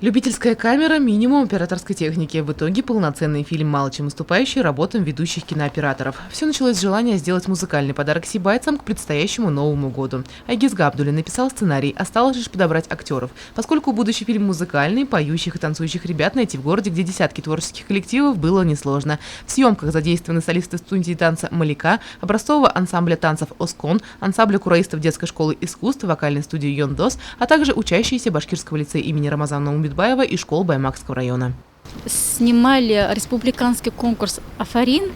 Любительская камера – минимум операторской техники. В итоге полноценный фильм, мало чем уступающий работам ведущих кинооператоров. Все началось с желания сделать музыкальный подарок сибайцам к предстоящему Новому году. Айгиз Габдуллин написал сценарий, осталось лишь подобрать актеров. Поскольку будущий фильм музыкальный, поющих и танцующих ребят найти в городе, где десятки творческих коллективов, было несложно. В съемках задействованы солисты студии танца «Малика», образцового ансамбля танцев «Оскон», ансамбля кураистов детской школы искусств, вокальной студии «Йондос», а также учащиеся Башкирского лицея имени Рамазана Умбетбаева и школ Баймакского района. Снимали республиканский конкурс «Афарин»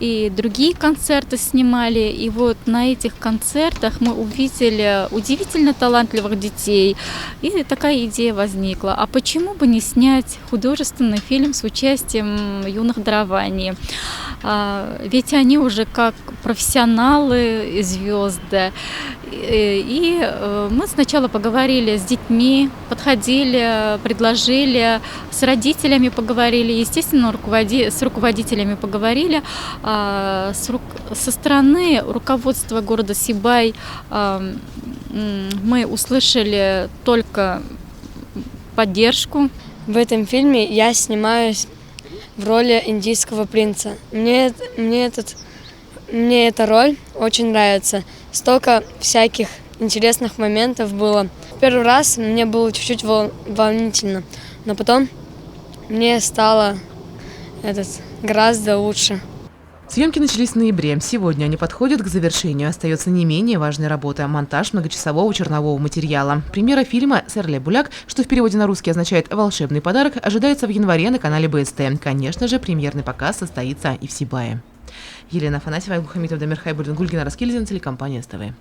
и другие концерты снимали. И вот на этих концертах мы увидели удивительно талантливых детей. И такая идея возникла. А почему бы не снять художественный фильм с участием юных дарований? Ведь они уже как профессионалы и звезды. И мы сначала поговорили с детьми, подходили, предложили, с родителями поговорили, естественно, с руководителями поговорили. Со стороны руководства города Сибай мы услышали только поддержку. В этом фильме я снимаюсь в роли индийского принца. Мне эта роль очень нравится. Столько всяких интересных моментов было. Первый раз мне было чуть-чуть волнительно, но потом мне стало гораздо лучше. Съемки начались в ноябре. Сегодня они подходят к завершению. Остается не менее важная работа – монтаж многочасового чернового материала. Премьера фильма «Серле Буляк», что в переводе на русский означает «волшебный подарок», ожидается в январе на канале БСТ. Конечно же, премьерный показ состоится и в Сибае. Елена Афанасьева, Айгуль Хамитов, Дамир Хайбуллин, Гульгина Раскильдин, телекомпания СТВ.